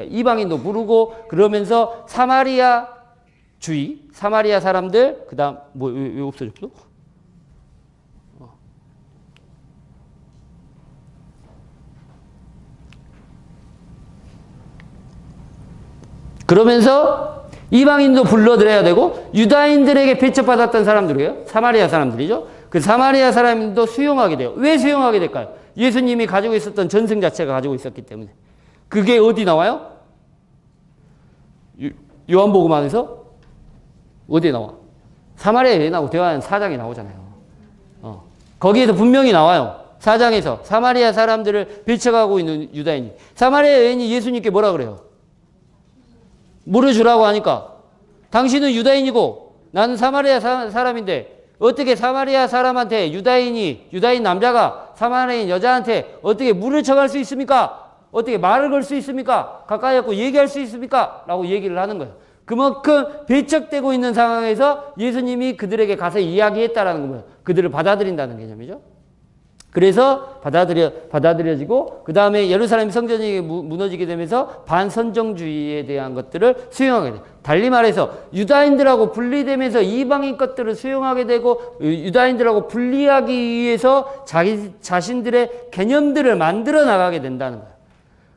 될까요? 이방인도 부르고 그러면서 사마리아 주의, 사마리아 사람들, 그 다음, 왜 없어졌어? 그러면서 이방인도 불러들여야 되고 유다인들에게 배척받았던 사람들이에요. 사마리아 사람들이죠. 그 사마리아 사람도 수용하게 돼요. 왜 수용하게 될까요? 예수님이 가지고 있었던 전승 자체가 가지고 있었기 때문에. 그게 어디 나와요? 요한복음 안에서 어디에 나와? 사마리아 여인하고 대화하는 4장에 나오잖아요. 거기에서 분명히 나와요. 4장에서 사마리아 사람들을 배척하고 있는 유다인이. 사마리아 여인이 예수님께 뭐라 그래요? 물을 주라고 하니까 당신은 유다인이고 나는 사마리아 사람인데 어떻게 사마리아 사람한테 유다인 남자가 사마리아인 여자한테 어떻게 물을 청할 수 있습니까? 어떻게 말을 걸 수 있습니까? 가까이 갖고 얘기할 수 있습니까? 라고 얘기를 하는 거예요. 그만큼 배척되고 있는 상황에서 예수님이 그들에게 가서 이야기했다라는 거예요. 그들을 받아들인다는 개념이죠. 그래서 받아들여지고 그 다음에 예루살렘 성전이 무너지게 되면서 반선정주의에 대한 것들을 수용하게 돼요. 달리 말해서 유다인들하고 분리되면서 이방인 것들을 수용하게 되고 유다인들하고 분리하기 위해서 자신들의 개념들을 만들어 나가게 된다는 거예요.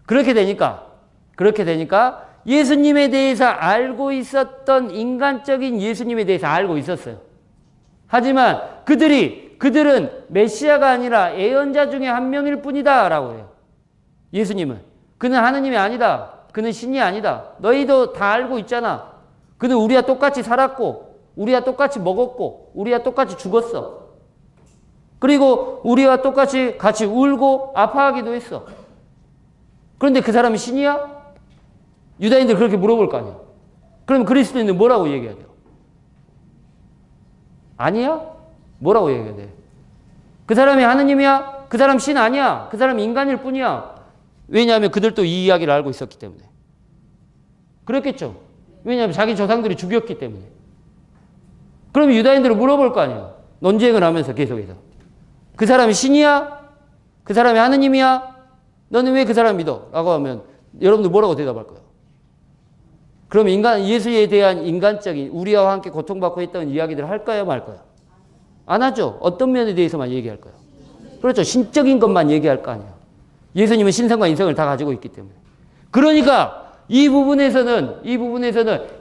그렇게 되니까 예수님에 대해서 알고 있었던 인간적인 예수님에 대해서 알고 있었어요. 하지만 그들은 메시아가 아니라 예언자 중에 한 명일 뿐이다 라고 해요. 예수님은. 그는 하느님이 아니다. 그는 신이 아니다. 너희도 다 알고 있잖아. 그는 우리와 똑같이 살았고 우리와 똑같이 먹었고 우리와 똑같이 죽었어. 그리고 우리와 똑같이 같이 울고 아파하기도 했어. 그런데 그 사람이 신이야? 유다인들 그렇게 물어볼 거 아니야. 그러면 그리스도인은 뭐라고 얘기해야 돼요? 아니야? 뭐라고 얘기해야 돼? 그 사람이 하느님이야? 그 사람 신 아니야? 그 사람 인간일 뿐이야? 왜냐하면 그들도 이 이야기를 알고 있었기 때문에. 그랬겠죠? 왜냐하면 자기 조상들이 죽였기 때문에. 그러면 유다인들은 물어볼 거 아니야. 논쟁을 하면서 계속해서. 그 사람이 신이야? 그 사람이 하느님이야? 너는 왜 그 사람 믿어? 라고 하면 여러분들 뭐라고 대답할 거예요? 그럼 예수에 대한 인간적인 우리와 함께 고통받고 있던 이야기들을 할까요? 말까요? 안 하죠. 어떤 면에 대해서만 얘기할 거예요. 그렇죠. 신적인 것만 얘기할 거 아니에요. 예수님은 신성과 인성을 다 가지고 있기 때문에. 그러니까 이 부분에서는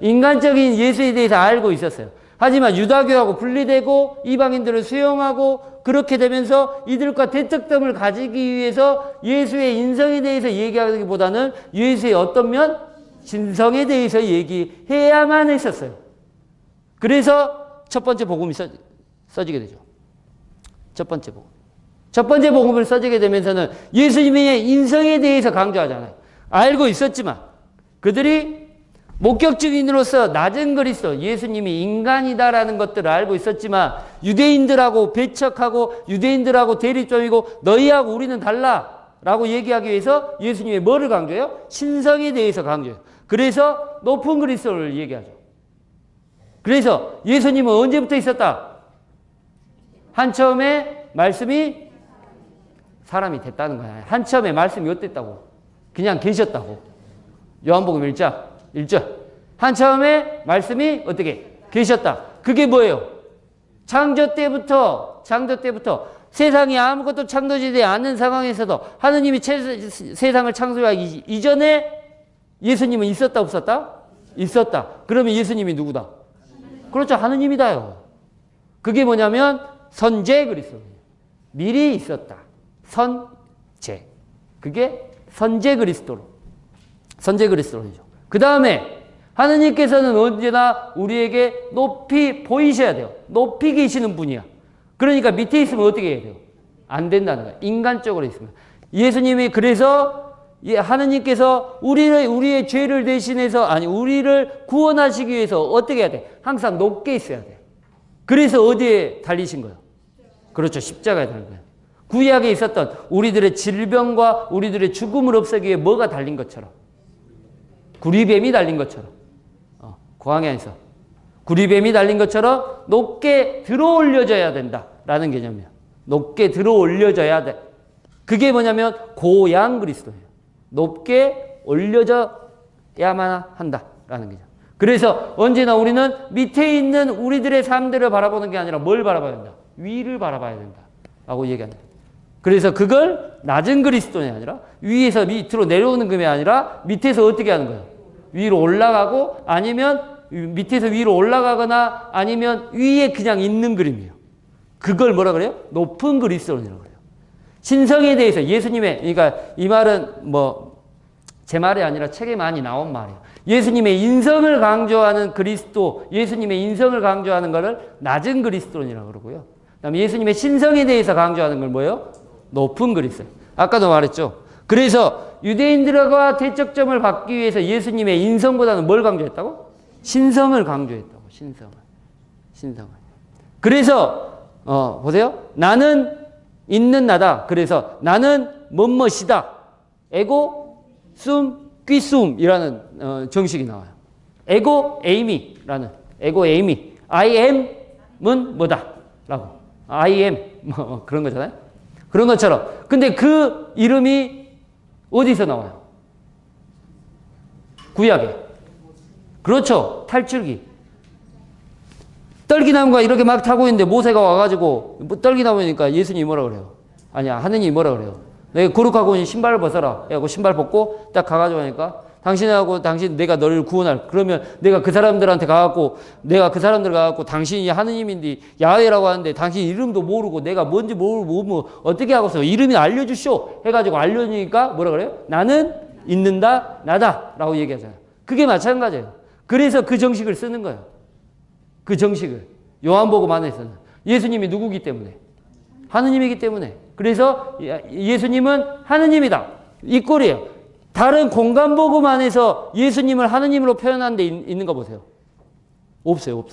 인간적인 예수에 대해서 알고 있었어요. 하지만 유다교하고 분리되고 이방인들을 수용하고 그렇게 되면서 이들과 대척점을 가지기 위해서 예수의 인성에 대해서 얘기하기보다는 예수의 어떤 면? 신성에 대해서 얘기해야만 했었어요. 그래서 첫 번째 복음이 써지게 되죠. 첫 번째 복음을 써지게 되면서는 예수님의 인성에 대해서 강조하잖아요. 알고 있었지만 그들이 목격 증인으로서 낮은 그리스도, 예수님이 인간이다라는 것들을 알고 있었지만 유대인들하고 배척하고 유대인들하고 대립점이고 너희하고 우리는 달라라고 얘기하기 위해서 예수님의 뭐를 강조해요? 신성에 대해서 강조해요. 그래서 높은 그리스도를 얘기하죠. 그래서 예수님은 언제부터 있었다? 한처음에 말씀이 사람이 됐다는 거야. 한처음에 말씀이 어땠다고? 그냥 계셨다고. 요한복음 1절. 한처음에 말씀이 어떻게? 계셨다. 그게 뭐예요? 창조 때부터 세상이 아무것도 창조되지 않는 상황에서도 하느님이 세상을 창조하기 이전에 예수님은 있었다 없었다? 있었다. 그러면 예수님이 누구다? 그렇죠. 하느님이다요. 그게 뭐냐면 선제 그리스도예요. 미리 있었다. 선제. 그게 선제 그리스도죠. 그 다음에 하느님께서는 언제나 우리에게 높이 보이셔야 돼요. 높이 계시는 분이야. 그러니까 밑에 있으면 어떻게 해야 돼요? 안 된다는 거야. 인간적으로 있으면. 예수님이 그래서 하느님께서 우리의 죄를 대신해서 우리를 구원하시기 위해서 어떻게 해야 돼? 항상 높게 있어야 돼. 그래서 어디에 달리신 거예요? 그렇죠. 십자가에 달린 거예요. 구약에 있었던 우리들의 질병과 우리들의 죽음을 없애기 위해 뭐가 달린 것처럼 구리뱀이 달린 것처럼 광야에서 구리뱀이 달린 것처럼 높게 들어 올려져야 된다라는 개념이에요. 높게 들어 올려져야 돼. 그게 뭐냐면 고양 그리스도예요. 높게 올려져 해야만 한다라는 거죠. 그래서 언제나 우리는 밑에 있는 우리들의 삶들을 바라보는 게 아니라 뭘 바라봐야 된다? 위를 바라봐야 된다라고 얘기합니다. 그래서 그걸 낮은 그리스도이 아니라 위에서 밑으로 내려오는 금이 아니라 밑에서 어떻게 하는 거예요? 위로 올라가고 아니면 밑에서 위로 올라가거나 아니면 위에 그냥 있는 그림이에요. 그걸 뭐라 그래요? 높은 그리스도인이라고 그래요. 신성에 대해서 예수님의, 그러니까 이 말은 뭐 제 말이 아니라 책에 많이 나온 말이에요. 예수님의 인성을 강조하는 그리스도, 예수님의 인성을 강조하는 것을 낮은 그리스도인이라고 그러고요. 그다음에 예수님의 신성에 대해서 강조하는 걸 뭐예요? 높은 그리스도. 아까도 말했죠. 그래서 유대인들과 대척점을 받기 위해서 예수님의 인성보다는 뭘 강조했다고? 신성을 강조했다고. 신성을. 그래서 보세요. 나는 있는 나다. 그래서 나는 뭐뭐이다. 에고 숨 퀴숨이라는 정식이 나와요. 에고 에이미라는 에고 에이미. I am은 뭐다라고. I am 뭐 그런 거잖아요. 그런 것처럼. 근데 그 이름이 어디서 나와요? 구약에. 그렇죠. 탈출기. 떨기나무가 이렇게 막 타고 있는데 모세가 와가지고 떨기나무니까 예수님이 뭐라 그래요? 아니야, 하느님이 뭐라 그래요? 내가 거룩하고 신발을 벗어라. 해갖고 신발 벗고 딱 가가지고 하니까 내가 너를 구원할. 그러면 내가 그 사람들한테 가갖고 당신이 하느님인데 야훼라고 하는데 당신 이름도 모르고 내가 뭔지 모르고 어떻게 하고서 이름이 알려주쇼. 해가지고 알려주니까 뭐라 그래요? 나는 있는다, 나다. 라고 얘기하잖아요. 그게 마찬가지예요. 그래서 그 정식을 쓰는 거예요. 그 정식을. 요한복음 안에서는. 예수님이 누구기 때문에? 하느님이기 때문에. 그래서 예수님은 하느님이다. 이 꼴이에요. 다른 공간복음 안에서 예수님을 하느님으로 표현한 데 있는 거 보세요. 없어요.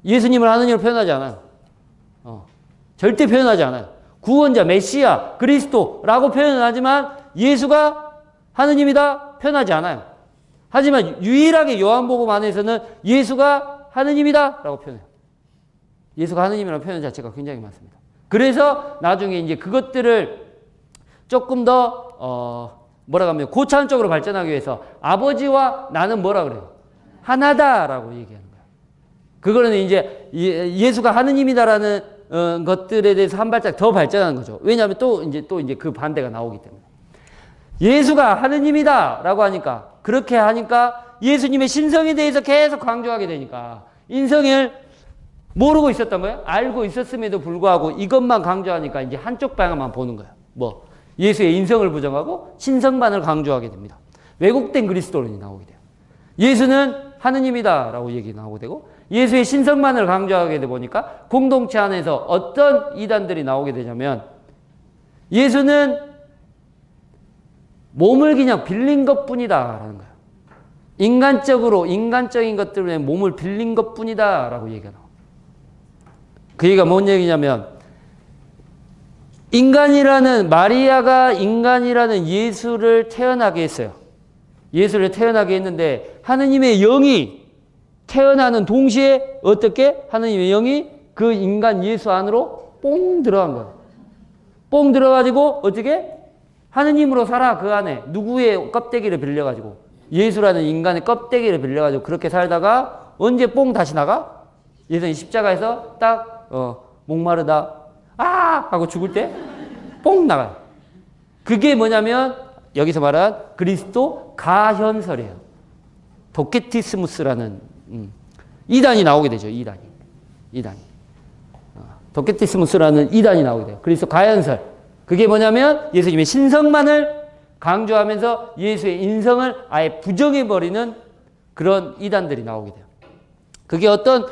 예수님을 하느님으로 표현하지 않아요. 절대 표현하지 않아요. 구원자, 메시아, 그리스도라고 표현은 하지만 예수가 하느님이다 표현하지 않아요. 하지만 유일하게 요한복음 안에서는 예수가 하느님이다 라고 표현해요. 예수가 하느님이라는 표현 자체가 굉장히 많습니다. 그래서 나중에 이제 그것들을 조금 더 뭐라고 하면 고차원적으로 발전하기 위해서 아버지와 나는 뭐라 그래요? 하나다라고 얘기하는 거예요. 그거는 이제 예수가 하느님이다라는 것들에 대해서 한 발짝 더 발전하는 거죠. 왜냐하면 또 이제 그 반대가 나오기 때문에. 예수가 하느님이다라고 하니까 그렇게 하니까 예수님의 신성에 대해서 계속 강조하게 되니까 인성을 모르고 있었던 거예요. 알고 있었음에도 불구하고 이것만 강조하니까 이제 한쪽 방향만 보는 거예요. 뭐 예수의 인성을 부정하고 신성만을 강조하게 됩니다. 왜곡된 그리스도론이 나오게 돼요. 예수는 하느님이다라고 얘기 나오게 되고 예수의 신성만을 강조하게 되 보니까 공동체 안에서 어떤 이단들이 나오게 되냐면 예수는 몸을 그냥 빌린 것뿐이다라는 거예요. 인간적인 것 때문에 몸을 빌린 것뿐이다라고 얘기가 나와요. 그 얘기가 뭔 얘기냐면 마리아가 인간이라는 예수를 태어나게 했어요. 예수를 태어나게 했는데 하느님의 영이 태어나는 동시에 어떻게 하느님의 영이 그 인간 예수 안으로 뽕 들어간 거예요. 뽕 들어가지고 어떻게 하느님으로 살아. 그 안에 누구의 껍데기를 빌려가지고 예수라는 인간의 껍데기를 빌려가지고 그렇게 살다가 언제 뽕 다시 나가? 예수님 십자가에서 딱 목마르다 하고 죽을 때 뽕 나가요. 그게 뭐냐면 여기서 말한 그리스도 가현설이에요. 도케티스무스라는 이단이 나오게 되죠. 이단이. 도케티스무스라는 이단이 나오게 돼요. 그리스도 가현설. 그게 뭐냐면 예수님의 신성만을 강조하면서 예수의 인성을 아예 부정해버리는 그런 이단들이 나오게 돼요. 그게 어떤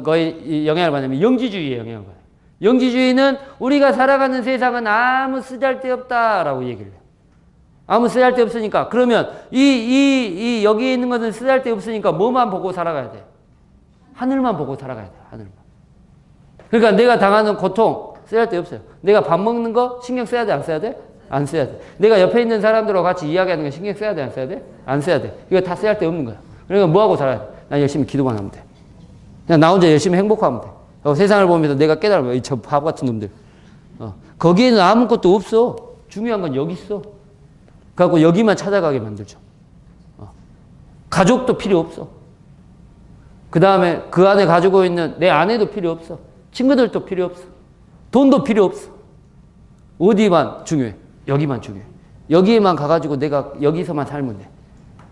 거에 영향을 받냐면 영지주의에 영향을 받아요. 영지주의는 우리가 살아가는 세상은 아무 쓰잘데없다라고 얘기를 해요. 아무 쓰잘데없으니까 그러면 여기에 있는 것은 쓰잘데없으니까 뭐만 보고 살아가야 돼? 하늘만 보고 살아가야 돼. 하늘만. 그러니까 내가 당하는 고통 쓰잘데없어요. 내가 밥 먹는 거 신경 써야 돼? 안 써야 돼? 안 써야 돼. 내가 옆에 있는 사람들과 같이 이야기하는 거 신경 써야 돼? 안 써야 돼? 안 써야 돼. 이거 다 쓰잘데없는 거야. 그러니까 뭐하고 살아야 돼? 난 열심히 기도만 하면 돼. 그냥 나 혼자 열심히 행복하면 돼. 세상을 보면서 내가 깨달으면 저 바보 같은 놈들. 거기에는 아무것도 없어. 중요한 건 여기 있어. 그래갖고 여기만 찾아가게 만들죠. 가족도 필요 없어. 그 다음에 그 안에 가지고 있는 내 아내도 필요 없어. 친구들도 필요 없어. 돈도 필요 없어. 어디만 중요해? 여기만 중요해. 여기에만 가가지고 내가 여기서만 살면 돼.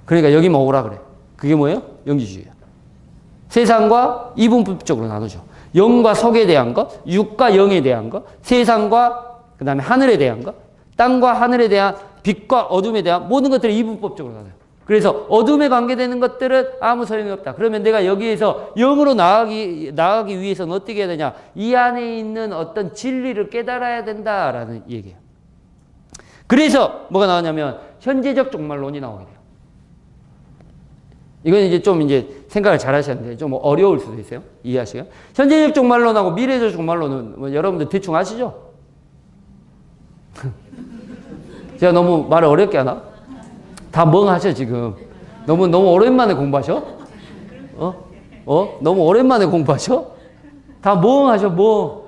그러니까 여기만 오라 그래. 그게 뭐예요? 영지주의야. 세상과 이분법적으로 나누죠. 영과 속에 대한 것, 육과 영에 대한 것, 세상과 그 다음에 하늘에 대한 것, 땅과 하늘에 대한 빛과 어둠에 대한 모든 것들을 이분법적으로 나눠요. 그래서 어둠에 관계되는 것들은 아무 소용이 없다. 그러면 내가 여기에서 영으로 나아가기 위해서는 어떻게 해야 되냐? 이 안에 있는 어떤 진리를 깨달아야 된다라는 얘기예요. 그래서 뭐가 나오냐면 현재적 종말론이 나오게 돼요. 이건 이제 좀 생각을 잘 하셨는데 좀 어려울 수도 있어요. 이해하시고요. 현재적 종말론하고 미래적 종말론은 뭐 여러분들 대충 아시죠? 제가 너무 말을 어렵게 하나? 다 멍하셔 지금. 너무 오랜만에 공부하셔? 너무 오랜만에 공부하셔? 다 멍하셔 멍.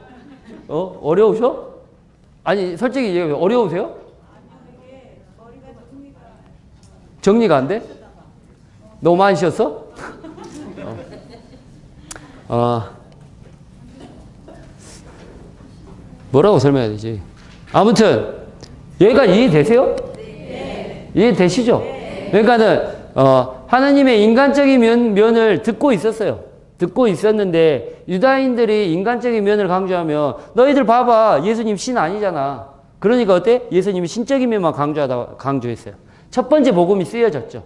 어려우셔? 아니 솔직히 얘기해 어려우세요? 정리가 안 돼? 너무 많이 쉬었어? 뭐라고 설명해야 되지? 아무튼 여기가 이해되세요? 네. 이해되시죠? 네. 그러니까는 하나님의 인간적인 면을 듣고 있었어요. 듣고 있었는데 유다인들이 인간적인 면을 강조하면 너희들 봐봐 예수님 신 아니잖아. 그러니까 어때? 예수님이 신적인 면만 강조했어요. 첫 번째 복음이 쓰여졌죠.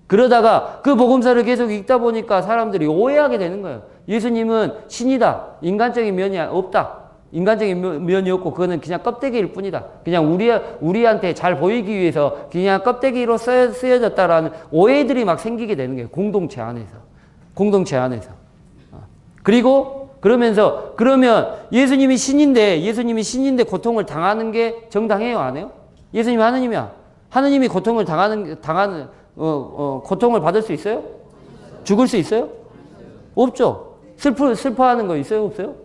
그러다가 그 복음서를 계속 읽다 보니까 사람들이 오해하게 되는 거예요. 예수님은 신이다. 인간적인 면이 없다. 인간적인 면이 없고 그거는 그냥 껍데기일 뿐이다. 그냥 우리한테 잘 보이기 위해서 그냥 껍데기로 쓰여졌다라는 오해들이 막 생기게 되는 거예요. 공동체 안에서. 그리고 그러면 예수님이 신인데 고통을 당하는 게 정당해요? 안 해요? 예수님이 하느님이야. 하느님이 고통을 고통을 받을 수 있어요? 죽을 수 있어요? 없죠. 슬퍼하는 거 있어요? 없어요?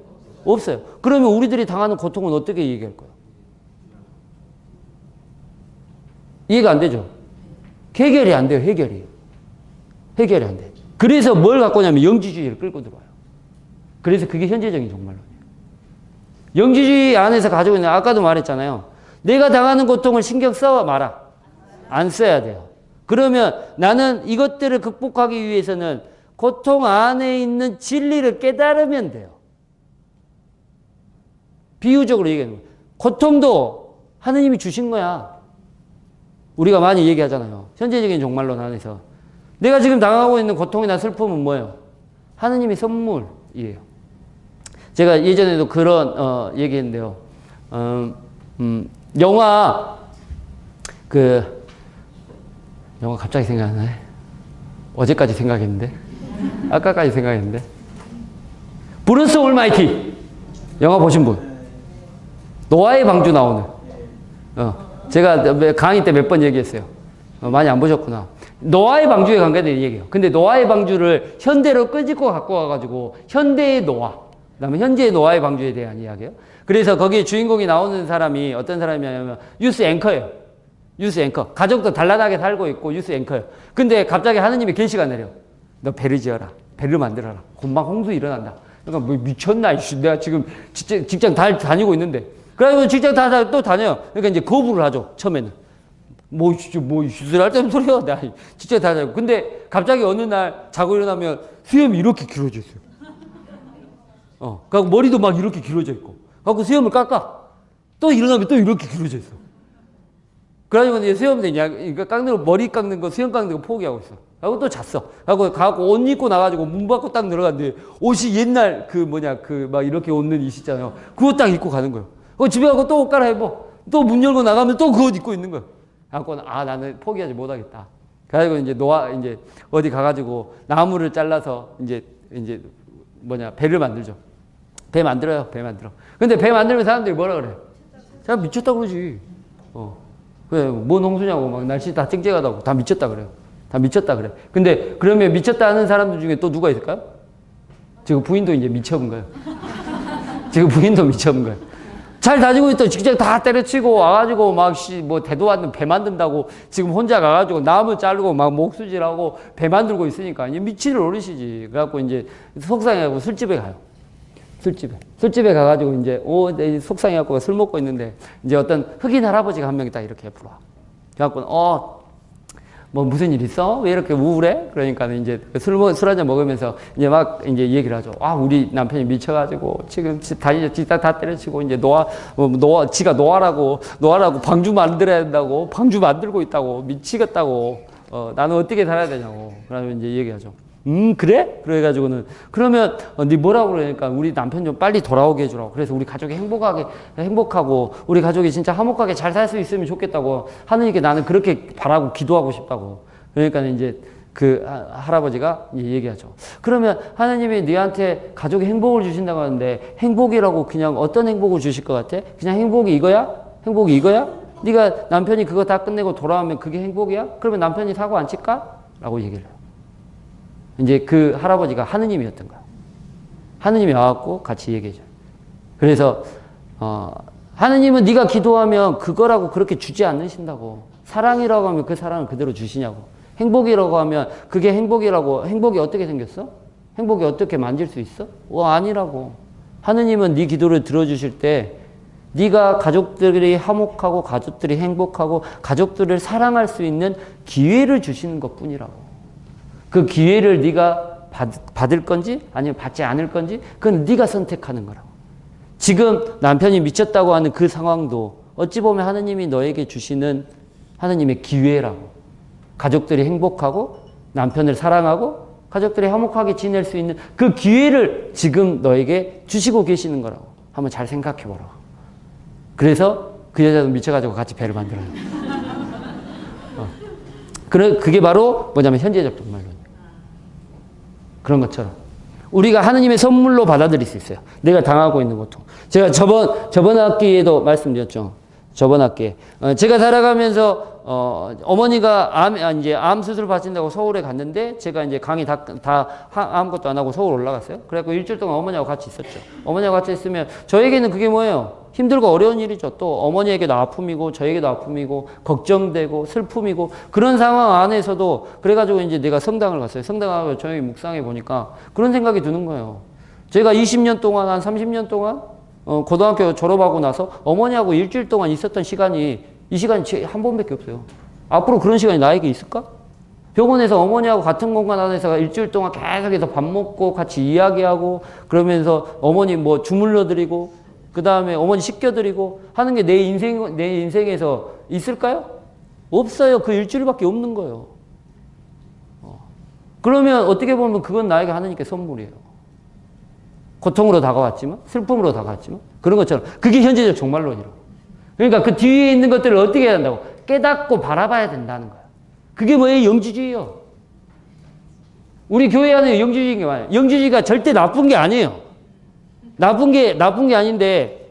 없어요. 그러면 우리들이 당하는 고통은 어떻게 얘기할 거예요? 이해가 안 되죠? 해결이 안 돼요. 해결이 안 돼. 그래서 뭘 갖고 오냐면 영지주의를 끌고 들어와요. 그래서 그게 현재적인 종말론이에요. 영지주의 안에서 가지고 있는 아까도 말했잖아요. 내가 당하는 고통을 신경 써 마라. 안 써야 돼요. 그러면 나는 이것들을 극복하기 위해서는 고통 안에 있는 진리를 깨달으면 돼요. 비유적으로 얘기하는 거예요. 고통도 하느님이 주신 거야. 우리가 많이 얘기하잖아요. 현재적인 종말론 안에서. 내가 지금 당하고 있는 고통이나 슬픔은 뭐예요? 하느님의 선물이에요. 제가 예전에도 그런 얘기했는데요. 영화 갑자기 생각 안 나네. 어제까지 생각했는데. 아까까지 생각했는데. 브루스 올마이티. 영화 보신 분? 노아의 방주 나오는. 제가 강의 때 몇 번 얘기했어요. 많이 안 보셨구나. 노아의 방주에 관계된 얘기예요. 근데 노아의 방주를 현대로 끄집고 갖고 와가지고 현대의 노아, 그다음에 현재의 노아의 방주에 대한 이야기예요. 그래서 거기에 주인공이 나오는 사람이 어떤 사람이냐면 뉴스 앵커예요. 뉴스 앵커. 가족도 단란하게 살고 있고 뉴스 앵커예요. 근데 갑자기 하느님이 계시가 내려. 너 배를 지어라. 배를 만들어라. 금방 홍수 일어난다. 그러니까 뭐 미쳤나? 내가 지금 직장 다니고 있는데. 그래가지고 직장 또 다녀요. 그러니까 이제 거부를 하죠. 처음에는. 수술할 때 무슨 소리야. 내가 직장 다녀요. 근데 갑자기 어느 날 자고 일어나면 수염이 이렇게 길어져 있어요. 그리고 머리도 막 이렇게 길어져 있고. 그래서 수염을 깎아. 또 일어나면 또 이렇게 길어져 있어. 그래가지고 이제 수염 깎는 거, 머리 깎는 거, 수염 깎는 거 포기하고 있어. 하고 또 잤어. 가고 옷 입고 나가지고 문 밖으로 딱 들어갔는데 옷이 옛날 막 이렇게 옷는 옷 있잖아요. 그거 딱 입고 가는 거예요. 집에 가고 또 옷 갈아입어. 또 문 열고 나가면 또 그 옷 입고 있는 거예요. 그래갖고 나는 포기하지 못하겠다. 그래가지고 이제 어디 가가지고 나무를 잘라서 배를 만들죠. 배 만들어요. 근데 배 만들면 사람들이 뭐라 그래? 제가 미쳤다 그러지. 그래, 뭔 홍수냐고 막 날씨 다 쨍쨍하다고 다 미쳤다 그래요. 다 미쳤다 그래. 근데 그러면 미쳤다 하는 사람들 중에 또 누가 있을까요? 지금 부인도 이제 미쳐본 거예요. 지금 부인도 미쳐본 거예요. 잘 다니고 있던 직장 다 때려치고 와가지고 뭐 대도 않는 배 만든다고 지금 혼자 가가지고 나무 자르고 막 목수질하고 배 만들고 있으니까 미치를 노릇이지. 그래갖고 이제 속상해갖고 술집에 가요. 술집에 가가지고 이제 내 속상해갖고 술 먹고 있는데 이제 어떤 흑인 할아버지가 한 명이 딱 이렇게 옆으로 와. 그래갖고 뭐 무슨 일 있어? 왜 이렇게 우울해? 그러니까 이제 술 한 잔 먹으면서 이제 막 이제 얘기를 하죠. 우리 남편이 미쳐가지고 지금 지다 다 때려치고 이제 지가 노아라고 방주 만들어야 된다고 방주 만들고 있다고 미치겠다고 나는 어떻게 살아야 되냐고. 그러면 이제 얘기하죠. 그래? 그래가지고는 그러면 네 뭐라고 그러니까 우리 남편 좀 빨리 돌아오게 해주라고. 그래서 우리 가족이 행복하고 우리 가족이 진짜 화목하게 잘 살 수 있으면 좋겠다고 하느님께 나는 그렇게 바라고 기도하고 싶다고. 그러니까 이제 그 할아버지가 얘기하죠. 그러면 하나님이 너한테 가족의 행복을 주신다고 하는데 행복이라고 그냥 어떤 행복을 주실 것 같아? 그냥 행복이 이거야? 행복이 이거야? 네가 남편이 그거 다 끝내고 돌아오면 그게 행복이야? 그러면 남편이 사고 안 칠까? 라고 얘기를 해요. 이제 그 할아버지가 하느님이었던 거야. 하느님이 와갖고 같이 얘기해줘. 그래서 하느님은 네가 기도하면 그거라고 그렇게 주지 않으신다고. 사랑이라고 하면 그 사랑을 그대로 주시냐고. 행복이라고 하면 그게 행복이라고. 행복이 어떻게 생겼어? 행복이 어떻게 만질 수 있어? 아니라고. 하느님은 네 기도를 들어주실 때 네가 가족들이 화목하고 가족들이 행복하고 가족들을 사랑할 수 있는 기회를 주시는 것뿐이라고. 그 기회를 네가 받을 건지 아니면 받지 않을 건지 그건 네가 선택하는 거라고. 지금 남편이 미쳤다고 하는 그 상황도 어찌 보면 하느님이 너에게 주시는 하느님의 기회라고. 가족들이 행복하고 남편을 사랑하고 가족들이 화목하게 지낼 수 있는 그 기회를 지금 너에게 주시고 계시는 거라고. 한번 잘 생각해 보라고. 그래서 그 여자도 미쳐가지고 같이 배를 만들어요. 그게 바로 뭐냐면 현재적 종말론. 그런 것처럼 우리가 하느님의 선물로 받아들일 수 있어요. 내가 당하고 있는 고통. 제가 저번 학기에도 말씀드렸죠. 저번 학기에 제가 살아가면서 어머니가 암 수술 받으신다고 서울에 갔는데 제가 이제 강의 다 아무것도 안 하고 서울 올라갔어요. 그래갖고 일주일 동안 어머니하고 같이 있었죠. 어머니하고 같이 있으면 저에게는 그게 뭐예요? 힘들고 어려운 일이죠. 또 어머니에게도 아픔이고 저에게도 아픔이고 걱정되고 슬픔이고 그런 상황 안에서도 그래가지고 이제 내가 성당을 갔어요. 성당을 조용히 묵상해 보니까 그런 생각이 드는 거예요. 제가 20년 동안 한 30년 동안 고등학교 졸업하고 나서 어머니하고 일주일 동안 있었던 시간이 이 시간이 한 번밖에 없어요. 앞으로 그런 시간이 나에게 있을까? 병원에서 어머니하고 같은 공간 안에서 일주일 동안 계속해서 밥 먹고 같이 이야기하고 그러면서 어머니 뭐 주물러 드리고 그 다음에 어머니 씻겨드리고 하는 게 내 인생에서 있을까요? 없어요. 그 일주일밖에 없는 거예요. 그러면 어떻게 보면 그건 나에게 하나님께 선물이에요. 고통으로 다가왔지만 슬픔으로 다가왔지만 그런 것처럼 그게 현재적 종말론이라고. 그러니까 그 뒤에 있는 것들을 어떻게 해야 한다고? 깨닫고 바라봐야 된다는 거야. 그게 뭐예요? 영지주의요. 우리 교회 안에 영지주의인 게 많아요. 영지주의가 절대 나쁜 게 아니에요. 나쁜 게 아닌데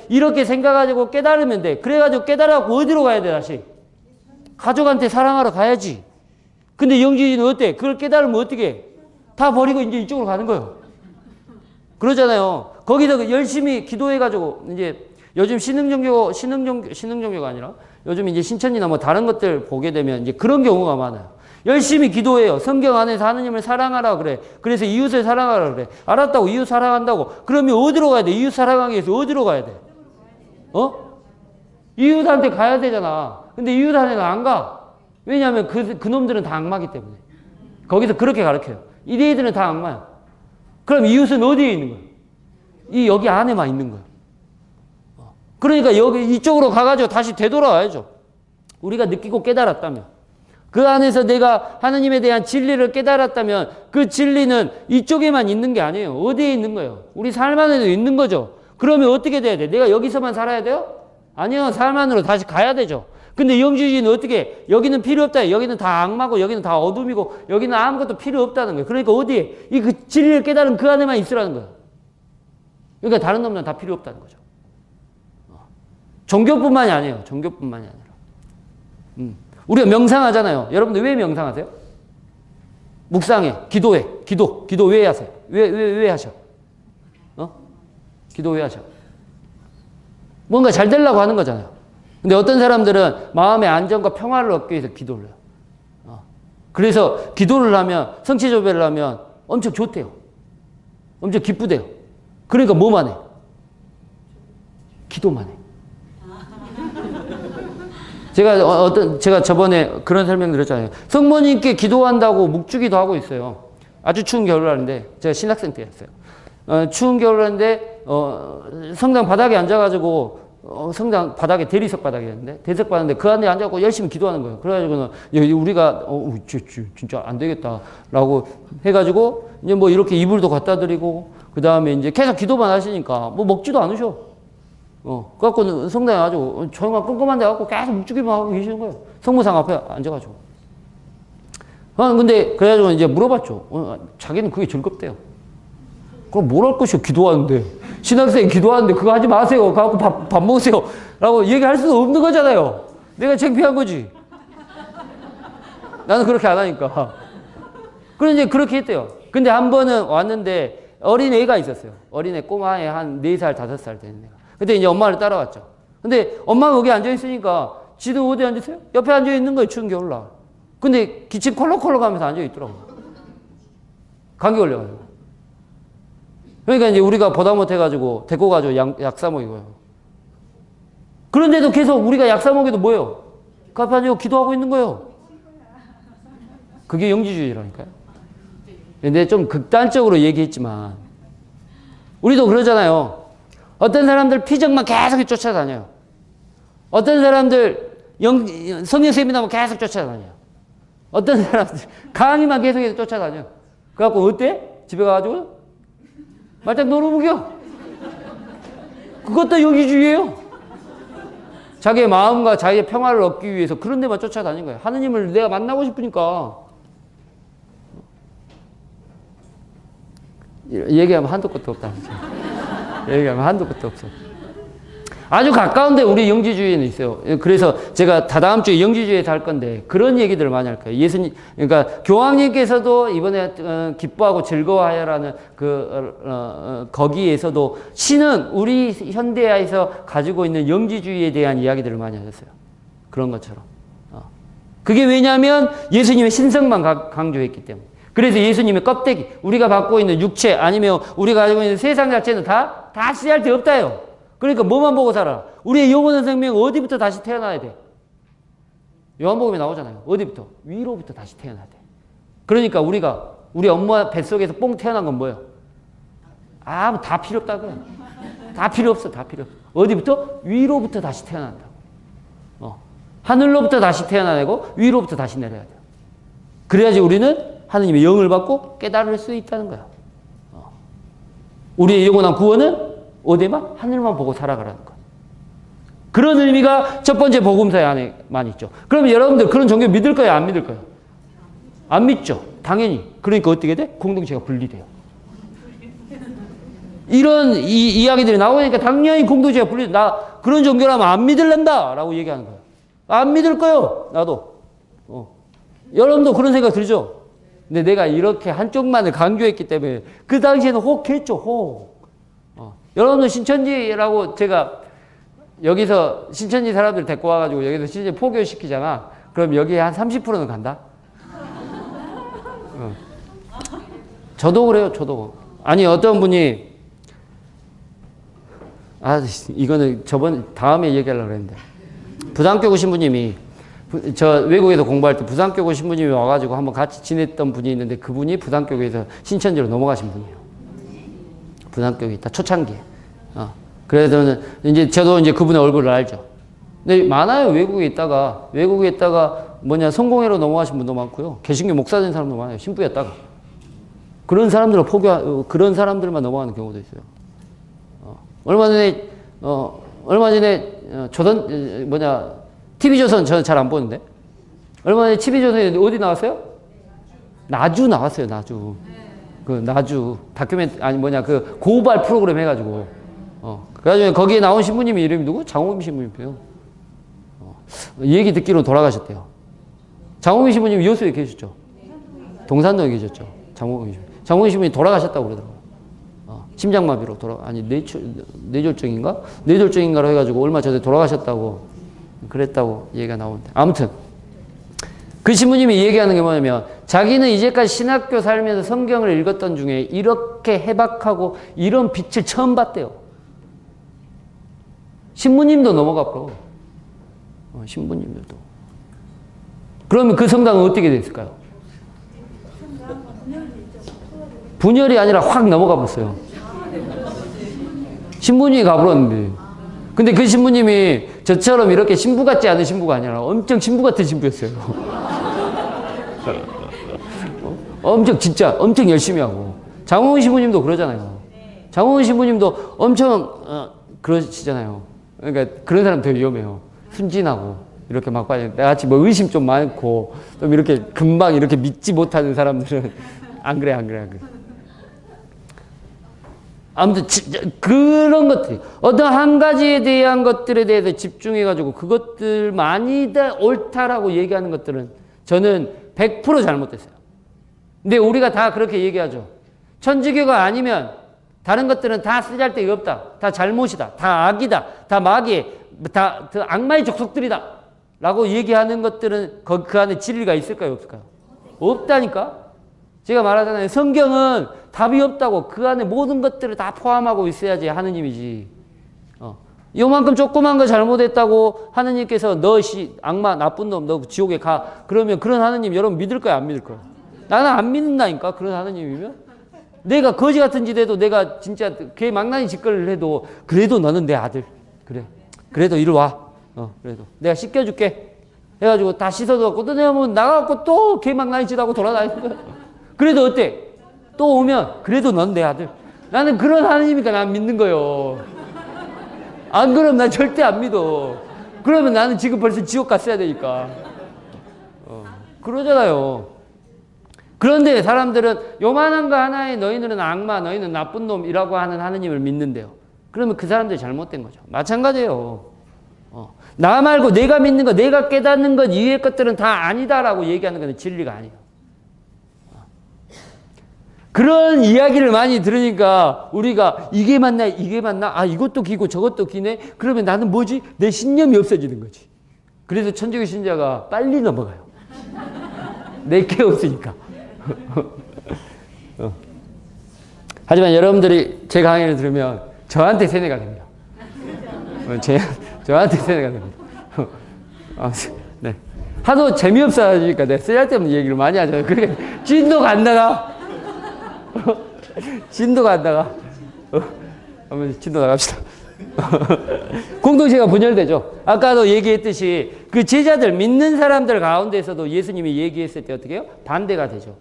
이렇게 생각하고 깨달으면 돼. 그래가지고 깨달아갖고 어디로 가야 돼 다시? 가족한테 사랑하러 가야지. 근데 영지주의는 어때? 그걸 깨달으면 어떻게 해? 다 버리고 이제 이쪽으로 가는 거예요. 그러잖아요. 거기서 열심히 기도해가지고 이제 요즘 신흥종교가 아니라 요즘 이제 신천지나 뭐 다른 것들 보게 되면 이제 그런 경우가 많아요. 열심히 기도해요. 성경 안에서 하느님을 사랑하라 그래. 그래서 이웃을 사랑하라 그래. 알았다고 이웃 사랑한다고. 그러면 어디로 가야 돼? 이웃 사랑하기 위해서 어디로 가야 돼? 이웃한테 가야 되잖아. 근데 이웃한테는 안 가. 왜냐하면 그 놈들은 다 악마기 때문에. 거기서 그렇게 가르쳐요. 이들은 다 악마야. 그럼 이웃은 어디에 있는 거야? 여기 안에만 있는 거야. 그러니까 이쪽으로 가가지고 다시 되돌아와야죠. 우리가 느끼고 깨달았다면. 그 안에서 내가 하나님에 대한 진리를 깨달았다면 그 진리는 이쪽에만 있는 게 아니에요. 어디에 있는 거예요? 우리 삶 안에도 있는 거죠. 그러면 어떻게 돼야 돼? 내가 여기서만 살아야 돼요? 아니요. 삶 안으로 다시 가야 되죠. 근데 영지주의는 어떻게? 여기는 필요 없다. 여기는 다 악마고 여기는 다 어둠이고 여기는 아무것도 필요 없다는 거예요. 그러니까 어디에? 그 진리를 깨달은 그 안에만 있으라는 거예요. 그러니까 다른 놈들은 다 필요 없다는 거죠. 종교뿐만이 아니에요. 종교뿐만이 아니라. 우리가 명상하잖아요. 여러분들 왜 명상하세요? 묵상해. 기도해. 기도 왜 하세요? 왜 하셔? 기도 왜 하셔? 뭔가 잘 되려고 하는 거잖아요. 근데 어떤 사람들은 마음의 안정과 평화를 얻기 위해서 기도를 해요. 그래서 기도를 하면, 성취조배를 하면 엄청 좋대요. 엄청 기쁘대요. 그러니까 뭐만 해? 기도만 해. 제가 저번에 그런 설명 드렸잖아요. 성모님께 기도한다고 묵주기도 하고 있어요. 아주 추운 겨울날인데, 제가 신학생 때였어요. 추운 겨울날인데, 성당 바닥에 앉아가지고, 성당 바닥에 대리석 바닥이었는데, 대리석 바닥인데 그 안에 앉아갖고 열심히 기도하는 거예요. 그래가지고는, 우리가, 진짜 안 되겠다. 라고 해가지고, 이제 뭐 이렇게 이불도 갖다 드리고, 그 다음에 이제 계속 기도만 하시니까, 뭐 먹지도 않으셔. 그래갖고 성당에 아주 조용한 끔끔한 데 갖고 계속 묵주기만 하고 계시는 거예요. 성모상 앞에 앉아가지고. 근데, 그래가지고 이제 물어봤죠. 자기는 그게 즐겁대요. 그럼 뭘 할 것이요? 기도하는데. 신학생이 기도하는데 그거 하지 마세요. 가갖고 밥 먹으세요. 라고 얘기할 수도 없는 거잖아요. 내가 창피한 거지. 나는 그렇게 안 하니까. 그래서 이제 그렇게 했대요. 근데 한 번은 왔는데 어린애가 있었어요. 어린애 꼬마애 한 4살, 5살 되는 애가. 근데 이제 엄마를 따라왔죠. 근데 엄마가 거기 앉아있으니까 지도 어디 앉으세요? 옆에 앉아있는 거예요. 추운 겨울날. 근데 기침 콜록콜록 하면서 앉아있더라고요. 감기 걸려가지고. 그러니까 이제 우리가 보다 못해가지고 데리고 가지고 약 사 먹이고요. 그런데도 계속 우리가 약 사 먹여도 뭐예요? 그 앞에 앉아 기도하고 있는 거예요. 그게 영지주의라니까요. 근데 좀 극단적으로 얘기했지만 우리도 그러잖아요. 어떤 사람들 피정만 계속 쫓아다녀요. 어떤 사람들 성령 세미나만 계속 쫓아다녀요. 어떤 사람들 강의만 계속해서 쫓아다녀요. 그래갖고 어때? 집에 가가지고 말짝 놀아보겨. 그것도 영지주의예요. 자기의 마음과 자기의 평화를 얻기 위해서 그런 데만 쫓아다닌 거예요. 하느님을 내가 만나고 싶으니까. 얘기하면 한도 끝도 없다. 얘기하면 한도 끝도 없어. 아주 가까운데 우리 영지주의는 있어요. 그래서 제가 다다음 주에 영지주의에서 할 건데 그런 얘기들을 많이 할 거예요. 예수님, 그러니까 교황님께서도 이번에 기뻐하고 즐거워하여라는 거기에서도 신은 우리 현대화에서 가지고 있는 영지주의에 대한 이야기들을 많이 하셨어요. 그런 것처럼. 그게 왜냐하면 예수님의 신성만 강조했기 때문에. 그래서 예수님의 껍데기, 우리가 갖고 있는 육체 아니면 우리가 가지고 있는 세상 자체는 다 쓰잘데 없다요. 그러니까 뭐만 보고 살아? 우리의 영원한 생명은 어디부터 다시 태어나야 돼? 요한복음에 나오잖아요. 어디부터? 위로부터 다시 태어나야 돼. 그러니까 우리 엄마 뱃속에서 뽕 태어난 건 뭐예요? 다 필요 없다 그래. 다 필요 없어. 다 필요 없어. 어디부터? 위로부터 다시 태어난다고. 하늘로부터 다시 태어나고 위로부터 다시 내려야 돼요. 그래야지 우리는 하느님의 영을 받고 깨달을 수 있다는 거야. 우리의 영원한 구원은 어디만? 하늘만 보고 살아가라는 거야. 그런 의미가 첫 번째 복음서에 안에만 있죠. 그러면 여러분들 그런 종교 믿을 거예요? 안 믿을 거예요? 안 믿죠. 당연히. 그러니까 어떻게 돼? 공동체가 분리돼요. 이런 이야기들이 나오니까 당연히 공동체가 분리돼. 나 그런 종교라면 안 믿을란다 라고 얘기하는 거예요. 안 믿을 거예요. 나도. 여러분도 그런 생각 들죠? 근데 내가 이렇게 한쪽만을 강조했기 때문에 그 당시에는 혹했죠. 혹. 여러분들 신천지라고 제가 여기서 신천지 사람들 데리고 와가지고 여기서 신천지 포교시키잖아. 그럼 여기에 한 30%는 간다? 저도 그래요. 저도. 아니 어떤 분이 이거는 다음에 얘기하려고 그랬는데 부산교구 신부님이 저 외국에서 공부할 때 부산교구 신부님이 와가지고 한번 같이 지냈던 분이 있는데 그분이 부산교구에서 신천지로 넘어가신 분이에요. 부산교구 있다. 초창기에. 그래서 이제 저도 이제 그분의 얼굴을 알죠. 근데 많아요. 외국에 있다가 성공회로 넘어가신 분도 많고요. 개신교 목사 된 사람도 많아요. 신부였다가. 그런 사람들만 넘어가는 경우도 있어요. 얼마 전에 TV조선 저는 잘 안 보는데. 얼마 전에 TV조선에 어디 나왔어요? 나주 나왔어요, 나주. 나주. 다큐멘트, 고발 프로그램 해가지고. 그래가지고 거기에 나온 신부님의 이름이 누구? 장호임 신부님이에요. 얘기 듣기로 돌아가셨대요. 장호임 신부님이 여수에 계셨죠? 동산동에 계셨죠? 장호임 신부님이 돌아가셨다고 그러더라고요. 심장마비로 아니, 뇌졸중인가? 뇌졸중인가로 해가지고 얼마 전에 돌아가셨다고, 그랬다고 얘기가 나오는데. 아무튼, 그 신부님이 얘기하는 게 뭐냐면, 자기는 이제까지 신학교 살면서 성경을 읽었던 중에 이렇게 해박하고 이런 빛을 처음 봤대요. 신부님도 넘어갔고, 신부님들도. 그러면 그 성당은 어떻게 됐을까요? 분열이 아니라 확 넘어가 봤어요. 신부님이 가버렸는데. 근데 그 신부님이 저처럼 이렇게 신부 같지 않은 신부가 아니라 엄청 신부 같은 신부였어요. 엄청 진짜 엄청 열심히 하고. 장홍은 신부님도 그러잖아요. 장홍은 신부님도 엄청 그러시잖아요. 그러니까 그런 사람 되게 위험해요. 순진하고 이렇게 막 빠져. 나같이 뭐 의심 좀 많고 좀 이렇게 금방 이렇게 믿지 못하는 사람들은 안 그래. 아무튼 그런 것들이 어떤 한 가지에 대한 것들에 대해서 집중해가지고 그것들만이 다 옳다라고 얘기하는 것들은 저는 100% 잘못됐어요. 근데 우리가 다 그렇게 얘기하죠. 천주교가 아니면 다른 것들은 다 쓰잘데기 없다. 다 잘못이다. 다 악이다. 다 마귀, 다 악마의 족속들이다. 라고 얘기하는 것들은 그 안에 진리가 있을까요? 없을까요? 없다니까? 제가 말하잖아요. 성경은 답이 없다고. 그 안에 모든 것들을 다 포함하고 있어야지 하느님이지. 요만큼 조그만 거 잘못했다고 하느님께서 너 악마 나쁜 놈 너 지옥에 가. 그러면 그런 하느님 여러분 믿을 거야 안 믿을 거야? 나는 안 믿는다니까 그런 하느님이면. 내가 거지 같은 짓 해도 내가 진짜 걔 망나니 짓거리를 해도 그래도 너는 내 아들. 그래. 그래도 이리 와. 그래도 내가 씻겨줄게. 해가지고 다 씻어줘갖고 또 내가 뭐 나가갖고 또 걔 망나니 짓하고 돌아다니는 거야. 그래도 어때? 또 오면 그래도 넌 내 아들. 나는 그런 하느님이니까 난 믿는 거요. 안 그러면 난 절대 안 믿어. 그러면 나는 지금 벌써 지옥 갔어야 되니까. 그러잖아요. 그런데 사람들은 요만한 거 하나에 너희들은 악마, 너희는 나쁜 놈이라고 하는 하느님을 믿는데요. 그러면 그 사람들이 잘못된 거죠. 마찬가지예요. 나 말고 내가 믿는 거, 내가 깨닫는 것 이외의 것들은 다 아니다라고 얘기하는 것은 진리가 아니에요. 그런 이야기를 많이 들으니까 우리가 이게 맞나 이게 맞나 아 이것도 기고 저것도 기네 그러면 나는 뭐지? 내 신념이 없어지는 거지. 그래서 천주교 신자가 빨리 넘어가요. 내게 없으니까. 하지만 여러분들이 제 강의를 들으면 저한테 세뇌가 됩니다. 저한테 세뇌가 됩니다. 네. 하도 재미없어 하니까 내가 쓸데없는 얘기를 많이 하잖아요. 그러니까 진도가 안 나가. 진도가 안 나가. 한번 진도 나갑시다. 공동체가 분열되죠. 아까도 얘기했듯이 그 제자들 믿는 사람들 가운데서도 예수님이 얘기했을 때 어떻게 해요? 반대가 되죠.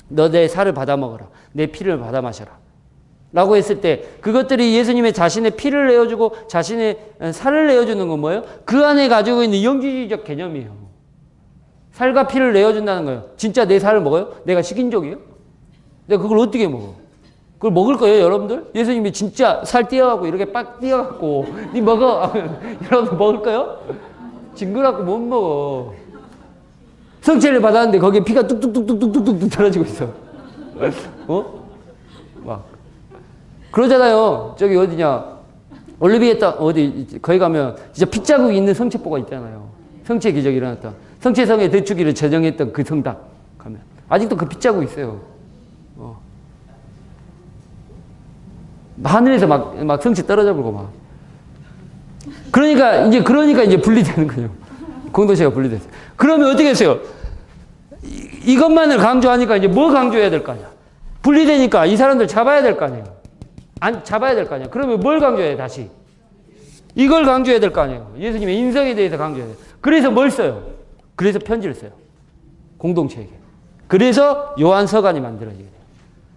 너 내 살을 받아 먹어라. 내 피를 받아 마셔라. 라고 했을 때 그것들이 예수님의 자신의 피를 내어주고 자신의 살을 내어주는 건 뭐예요? 그 안에 가지고 있는 영지주의적 개념이에요. 살과 피를 내어준다는 거예요. 진짜 내 살을 먹어요? 내가 식인종이에요? 내가 그걸 어떻게 먹어? 그걸 먹을 거예요, 여러분들? 예수님이 진짜 살 띄어갖고 이렇게 빡 띄어갖고 니 먹어. 여러분 먹을 거예요? 징그럽고 못 먹어. 성체를 받았는데 거기에 피가 뚝뚝뚝뚝뚝뚝뚝 떨어지고 있어. 막 그러잖아요. 저기 어디냐? 올리비에타 어디 거기 가면 진짜 핏자국이 있는 성체포가 있잖아요. 성체 기적이 일어났다. 성체성의 대축기를 제정했던 그 성당 가면 아직도 그 핏자국이 있어요. 하늘에서 막 성체 떨어져 버리고 막. 그러니까 이제 분리되는 거예요. 공동체가 분리됐어요. 그러면 어떻게 했어요? 이것만을 강조하니까 이제 뭐 강조해야 될 거 아니야? 분리되니까 이 사람들 잡아야 될 거 아니에요? 잡아야 될 거 아니야? 그러면 뭘 강조해야 돼, 다시? 이걸 강조해야 될 거 아니에요? 예수님의 인성에 대해서 강조해야 돼요. 그래서 뭘 써요? 그래서 편지를 써요. 공동체에게. 그래서 요한 서간이 만들어지게 돼요.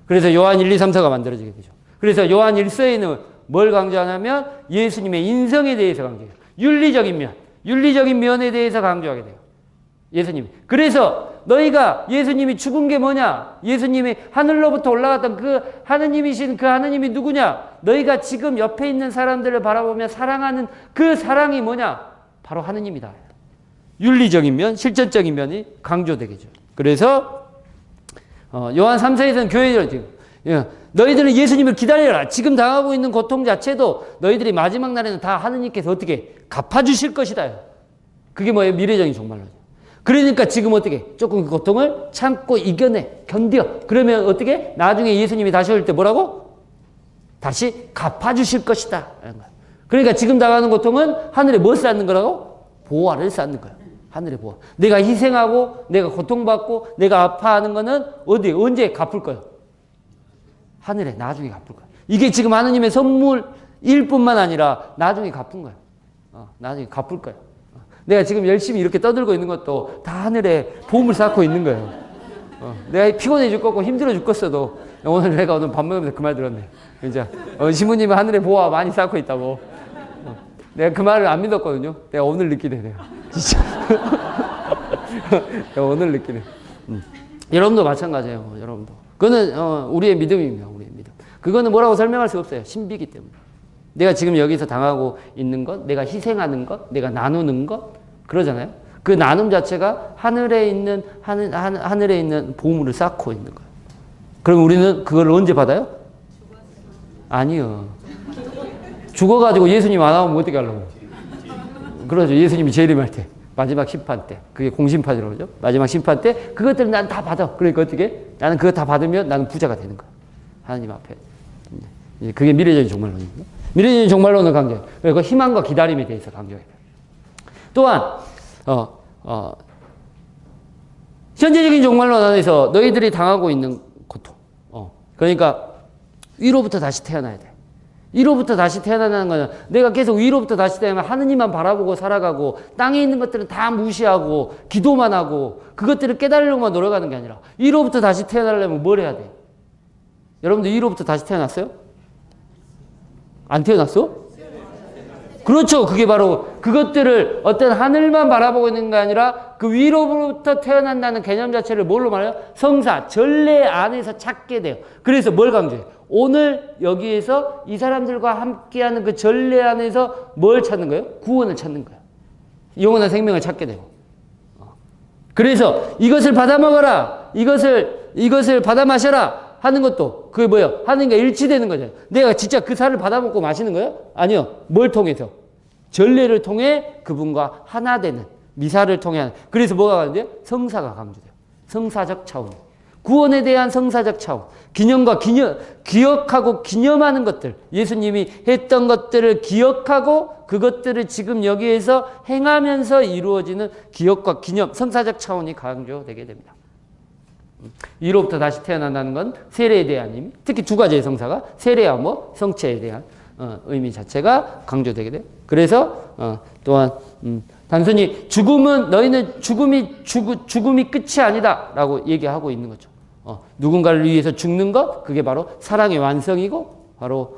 그래서 요한 1, 2, 3서가 만들어지게 되죠. 그래서 요한 1서에는 뭘 강조하냐면 예수님의 인성에 대해서 강조해요. 윤리적인 면에 대해서 강조하게 돼요. 예수님. 그래서 너희가 예수님이 죽은 게 뭐냐? 예수님이 하늘로부터 올라갔던 그 하느님이신 그 하느님이 누구냐? 너희가 지금 옆에 있는 사람들을 바라보며 사랑하는 그 사랑이 뭐냐? 바로 하느님이다. 윤리적인 면, 실천적인 면이 강조되겠죠. 그래서 요한 3서에서는 교회를 지금 너희들은 예수님을 기다려라. 지금 당하고 있는 고통 자체도 너희들이 마지막 날에는 다 하느님께서 어떻게 갚아주실 것이다. 그게 뭐예요? 미래적인 종말론이죠. 그러니까 지금 어떻게 조금 그 고통을 참고 이겨내, 견뎌. 그러면 어떻게 나중에 예수님이 다시 올 때 뭐라고? 다시 갚아주실 것이다. 그러니까 지금 당하는 고통은 하늘에 뭐 쌓는 거라고? 보화를 쌓는 거예요. 하늘의 보화. 내가 희생하고 내가 고통받고 내가 아파하는 거는 어디에 언제 갚을 거예요? 하늘에 나중에 갚을 거예요. 이게 지금 하느님의 선물일 뿐만 아니라 나중에 갚은 거예요. 나중에 갚을 거예요. 내가 지금 열심히 이렇게 떠들고 있는 것도 다 하늘에 보험을 쌓고 있는 거예요. 내가 피곤해 죽겠고 힘들어 죽겠어도 내가 오늘 밥 먹으면서 그 말 들었네. 이제 신부님은 하늘에 보화 많이 쌓고 있다고. 내가 그 말을 안 믿었거든요. 내가 오늘 느끼네. 내가 진짜. 내가 오늘 느끼네. 여러분도 마찬가지예요. 여러분도. 그거는 우리의 믿음입니다. 우리의 믿음. 그거는 뭐라고 설명할 수 없어요. 신비기 때문에. 내가 지금 여기서 당하고 있는 것, 내가 희생하는 것, 내가 나누는 것, 그러잖아요. 그 나눔 자체가 하늘에 있는 보물을 쌓고 있는 거예요. 그럼 우리는 그걸 언제 받아요? 아니요. 죽어가지고 예수님 안 나오면 어떻게 하려고? 그러죠. 예수님이 재림할 때. 마지막 심판 때. 그게 공심판이라고 그러죠. 마지막 심판 때 그것들을 난 다 받아. 그러니까 어떻게? 나는 그거 다 받으면 나는 부자가 되는 거야. 하나님 앞에. 그게 미래적인 종말론입니다. 미래적인 종말론을 강조해요. 그리고 희망과 기다림에 대해서 강조해요. 또한 현재적인 종말론 안에서 너희들이 당하고 있는 고통. 그러니까 위로부터 다시 태어나야 돼. 위로부터 다시 태어나는 거는 내가 계속 위로부터 다시 태어나면 하느님만 바라보고 살아가고 땅에 있는 것들은 다 무시하고 기도만 하고 그것들을 깨달으려고만 노력하는 게 아니라 위로부터 다시 태어나려면 뭘 해야 돼? 여러분들 위로부터 다시 태어났어요? 안 태어났어? 그렇죠. 그게 바로 그것들을 어떤 하늘만 바라보고 있는 게 아니라 그 위로부터 태어난다는 개념 자체를 뭘로 말해요? 성사, 전례 안에서 찾게 돼요. 그래서 뭘 강조해요? 오늘 여기에서 이 사람들과 함께하는 그 전례 안에서 뭘 찾는 거예요? 구원을 찾는 거예요. 영원한 생명을 찾게 돼요. 그래서 이것을 받아 먹어라. 이것을 받아 마셔라. 하는 것도 그게 뭐예요? 하느님과 일치되는 거잖아요. 내가 진짜 그 살을 받아 먹고 마시는 거예요? 아니요. 뭘 통해서? 전례를 통해 그분과 하나 되는 미사를 통해 하는. 그래서 뭐가 가는데요? 성사가 강조돼요. 성사적 차원. 구원에 대한 성사적 차원. 기억하고 기념하는 것들. 예수님이 했던 것들을 기억하고 그것들을 지금 여기에서 행하면서 이루어지는 기억과 기념, 성사적 차원이 강조되게 됩니다. 위로부터 다시 태어난다는 건 세례에 대한 의미, 특히 두 가지의 성사가 세례와 성체에 대한 의미 자체가 강조되게 돼요. 그래서 또한 단순히 너희는 죽음이 끝이 아니다라고 얘기하고 있는 거죠. 누군가를 위해서 죽는 것, 그게 바로 사랑의 완성이고 바로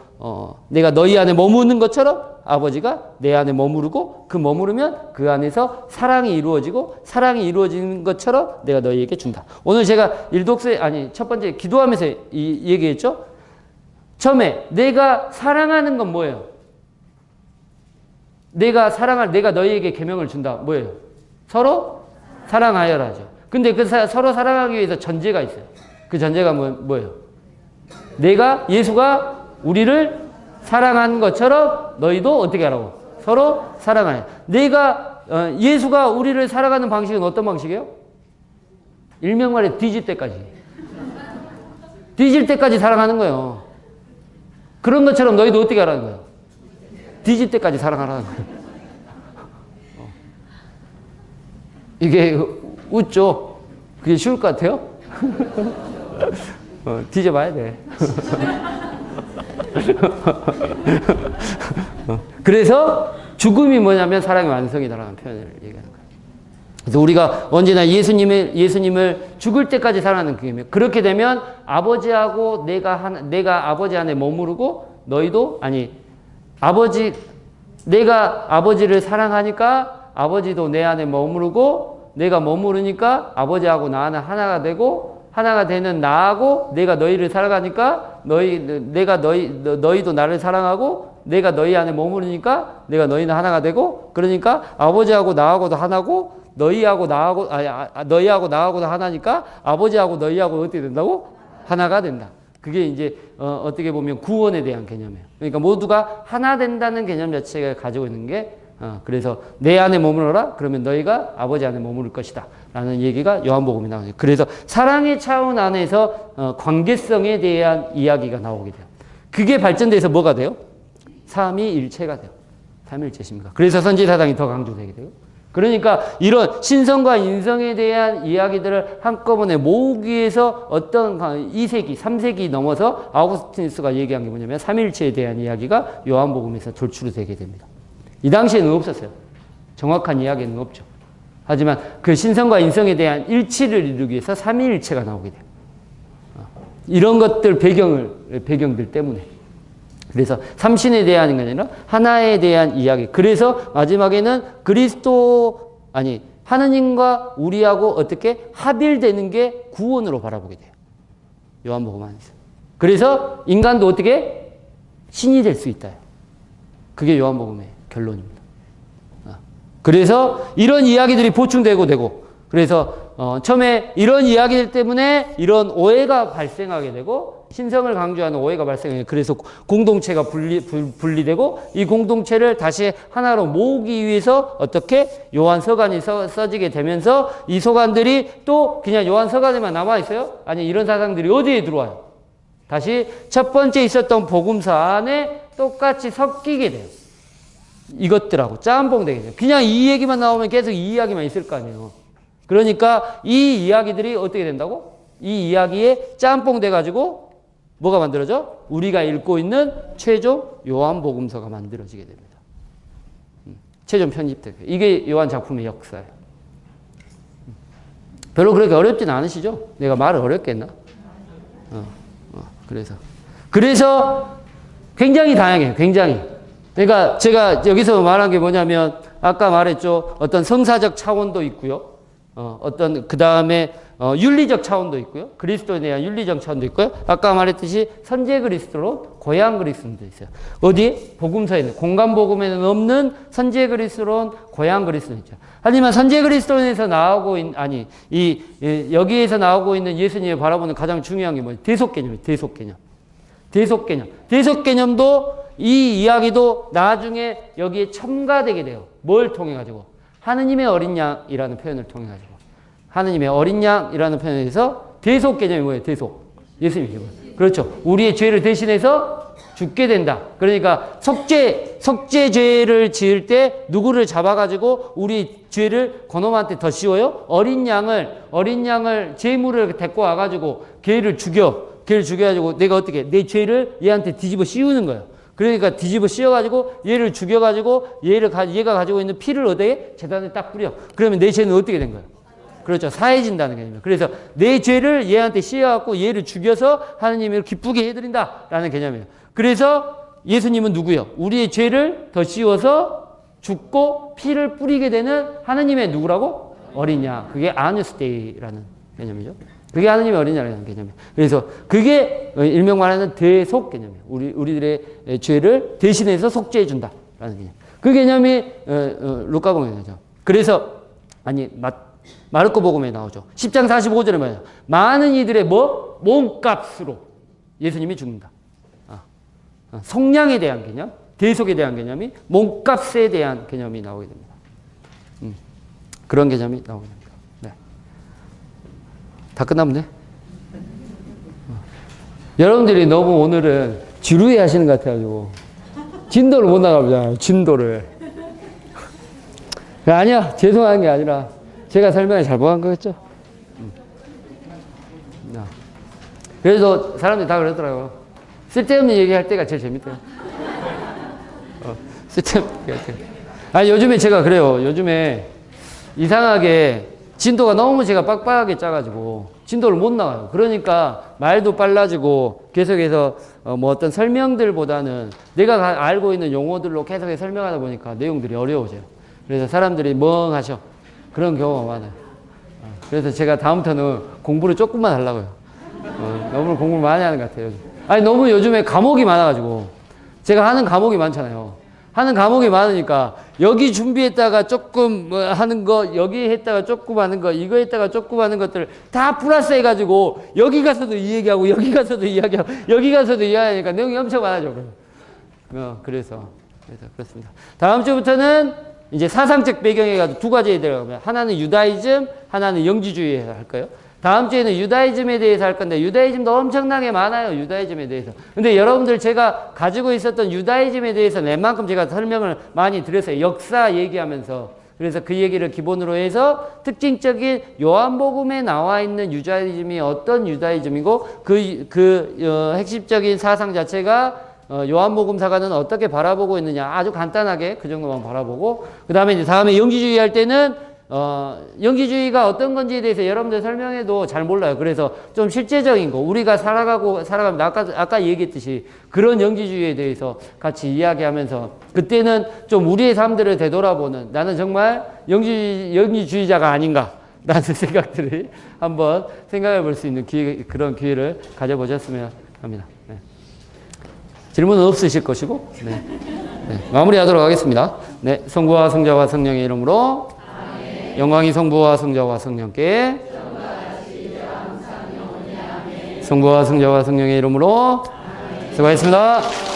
내가 너희 안에 머무는 것처럼 아버지가 내 안에 머무르고 그 머무르면 그 안에서 사랑이 이루어지고 사랑이 이루어지는 것처럼 내가 너희에게 준다. 오늘 제가 첫 번째 기도하면서 얘기했죠. 처음에 내가 사랑하는 건 뭐예요? 내가 너희에게 계명을 준다. 뭐예요? 서로 사랑하여라죠. 근데 그 서로 사랑하기 위해서 전제가 있어요. 그 전제가 뭐예요? 예수가 우리를 사랑한 것처럼 너희도 어떻게 하라고? 서로 사랑하여. 예수가 우리를 사랑하는 방식은 어떤 방식이에요? 일명말에 뒤질 때까지. 뒤질 때까지 사랑하는 거예요. 그런 것처럼 너희도 어떻게 하라는 거예요? 뒤질 때까지 사랑하라는 거예요. 이게 웃죠? 그게 쉬울 것 같아요? 뒤져봐야 돼. 그래서 죽음이 뭐냐면 사랑의 완성이다라는 표현을 얘기하는 거예요. 그래서 우리가 언제나 예수님을 죽을 때까지 사랑하는 그게 그렇게 되면 아버지하고 내가 아버지 안에 머무르고 너희도 내가 아버지를 사랑하니까 아버지도 내 안에 머무르고 내가 머무르니까 아버지하고 나 안에 하나가 되고 하나가 되는 나하고 내가 너희를 사랑하니까 너희도 나를 사랑하고 내가 너희 안에 머무르니까 내가 너희는 하나가 되고 그러니까 아버지하고 나하고도 하나고 너희하고 나하고도 하나니까 아버지하고 너희하고 어떻게 된다고? 하나가 된다. 그게 이제 어떻게 보면 구원에 대한 개념이에요. 그러니까 모두가 하나 된다는 개념 자체가 가지고 있는 게 그래서 내 안에 머무르라 그러면 너희가 아버지 안에 머무를 것이다 라는 얘기가 요한복음에 나오죠. 그래서 사랑의 차원 안에서 관계성에 대한 이야기가 나오게 돼요. 그게 발전돼서 뭐가 돼요? 삼위일체가 돼요. 삼위일체십니까? 그래서 선지사상이 더 강조되게 돼요. 그러니까 이런 신성과 인성에 대한 이야기들을 한꺼번에 모으기 위해서 어떤 2세기, 3세기 넘어서 아우구스티누스가 얘기한 게 뭐냐면 삼위일체에 대한 이야기가 요한복음에서 돌출되게 됩니다. 이 당시에는 없었어요. 정확한 이야기는 없죠. 하지만 그 신성과 인성에 대한 일치를 이루기 위해서 삼위일체가 나오게 돼요. 이런 것들 배경들 때문에. 그래서 삼신에 대한 게 아니라 하나에 대한 이야기. 그래서 마지막에는 하느님과 우리하고 어떻게 합일되는 게 구원으로 바라보게 돼요. 요한복음 안에서. 그래서 인간도 어떻게 신이 될 수 있다. 그게 요한복음의 결론입니다. 그래서 이런 이야기들이 보충되고 되고 그래서 처음에 이런 이야기들 때문에 이런 오해가 발생하게 되고 신성을 강조하는 오해가 발생해요. 그래서 공동체가 분리되고 이 공동체를 다시 하나로 모으기 위해서 어떻게 요한 서간이 써지게 되면서 이 서간들이 또 그냥 요한 서간에만 남아있어요? 아니 이런 사상들이 어디에 들어와요? 다시 첫 번째 있었던 복음서 안에 똑같이 섞이게 돼요. 이것들하고 짬뽕 되게 돼요. 그냥 이 얘기만 나오면 계속 이 이야기만 있을 거 아니에요. 그러니까 이 이야기들이 어떻게 된다고? 이 이야기에 짬뽕 돼가지고 뭐가 만들어져? 우리가 읽고 있는 최종 요한복음서가 만들어지게 됩니다. 최종 편집되고. 이게 요한 작품의 역사예요. 별로 그렇게 어렵진 않으시죠? 내가 말을 어렵게 했나? 그래서 굉장히 다양해요. 굉장히. 그러니까 제가 여기서 말한 게 뭐냐면 아까 말했죠. 어떤 성사적 차원도 있고요. 그 다음에 윤리적 차원도 있고요. 그리스도에 대한 윤리적 차원도 있고요. 아까 말했듯이 선제 그리스도론, 고향 그리스도론도 있어요. 어디? 복음서에는, 공간 복음에는 없는 선제 그리스도론, 고향 그리스도론 있죠. 하지만 선제 그리스도론에서 나오고 여기에서 나오고 있는 예수님을 바라보는 가장 중요한 게 뭐예요? 대속 개념이에요. 대속 개념. 대속 개념. 대속 개념도 이 이야기도 나중에 여기에 첨가되게 돼요. 뭘 통해 가지고? 하느님의 어린 양이라는 표현을 통해 가지고. 하느님의 어린 양이라는 표현에서 대속 개념이 뭐예요? 대속. 예수님이 뭐예요? 그렇죠. 우리의 죄를 대신해서 죽게 된다. 그러니까 석죄죄를 지을 때 누구를 잡아가지고 우리 죄를 그놈한테 더 씌워요? 어린 양을 제물을 데리고 와가지고 걔를 죽여가지고 내가 어떻게 내 죄를 얘한테 뒤집어 씌우는 거예요. 그러니까 뒤집어 씌워가지고 얘를 죽여가지고 얘가 가지고 있는 피를 어디에? 제단에 딱 뿌려. 그러면 내 죄는 어떻게 된 거예요? 그렇죠. 사해진다는 개념이에요. 그래서 내 죄를 얘한테 씌워갖고 얘를 죽여서 하느님을 기쁘게 해드린다라는 개념이에요. 그래서 예수님은 누구예요? 우리의 죄를 더 씌워서 죽고 피를 뿌리게 되는 하느님의 누구라고? 어린 양. 그게 아누스데이라는 개념이죠. 그게 하느님의 어린 양이라는 개념이에요. 그래서 그게 일명 말하는 대속 개념이에요. 우리들의 죄를 대신해서 속죄해준다라는 개념. 그 개념이 루카복음이죠. 그래서 마르코 복음에 나오죠. 10장 45절에 뭐예요? 많은 이들의 몸값으로 예수님이 죽는다. 속량에 대한 개념, 대속에 대한 개념이 몸값에 대한 개념이 나오게 됩니다. 그런 개념이 나오게 됩니다. 네. 다 끝났네. 여러분들이 너무 오늘은 지루해 하시는 것 같아가지고 진도를 못 나가보잖아요. 진도를. 아니야. 죄송한 게 아니라 제가 설명을 잘 못한 거겠죠? 그래서 사람들이 다 그러더라고요. 쓸데없는 얘기할 때가 제일 재밌대요. 쓸데없는 얘기할 때. 아니, 요즘에 제가 그래요. 요즘에 이상하게 진도가 너무 제가 빡빡하게 짜가지고 진도를 못 나가요. 그러니까 말도 빨라지고 계속해서 어떤 설명들보다는 내가 알고 있는 용어들로 계속해서 설명하다 보니까 내용들이 어려워져요. 그래서 사람들이 멍하셔. 그런 경우가 많아요. 그래서 제가 다음부터는 공부를 조금만 하려고요. 너무 공부를 많이 하는 것 같아요. 아니, 너무 요즘에 과목이 많아가지고 제가 하는 과목이 많잖아요. 하는 과목이 많으니까 여기 준비했다가 조금 뭐 하는 거, 여기 했다가 조금 하는 거, 이거 했다가 조금 하는 것들을 다 플러스 해가지고 여기 가서도 이 얘기하고 여기 가서도 이야기하고 여기 가서도 이야기하니까 내용이 엄청 많아져. 그래서 그렇습니다. 다음 주부터는 이제 사상적 배경에 가서 두 가지에 들어가면 하나는 유다이즘, 하나는 영지주의에 할까요? 다음 주에는 유다이즘에 대해서 할 건데 유다이즘도 엄청나게 많아요. 유다이즘에 대해서. 근데 여러분들 제가 가지고 있었던 유다이즘에 대해서 웬만큼 제가 설명을 많이 드렸어요. 역사 얘기하면서. 그래서 그 얘기를 기본으로 해서 특징적인 요한복음에 나와 있는 유다이즘이 어떤 유다이즘이고 핵심적인 사상 자체가 요한복음사가는 어떻게 바라보고 있느냐. 아주 간단하게 그 정도만 바라보고 그 다음에 이제 다음에 영지주의 할 때는 영지주의가 어떤 건지에 대해서 여러분들 설명해도 잘 몰라요. 그래서 좀 실제적인 거, 우리가 살아가면서 아까 얘기했듯이 그런 영지주의에 대해서 같이 이야기하면서 그때는 좀 우리의 삶들을 되돌아보는 나는 정말 영지주의자가 아닌가 라는 생각들을 한번 생각해 볼 수 있는 그런 기회를 가져보셨으면 합니다. 네. 질문은 없으실 것이고, 네. 마무리하도록 하겠습니다. 네, 성부와 성자와 성령의 이름으로 영광이 성부와 성자와 성령께 성부와 성자와 성령의 이름으로 수고하셨습니다.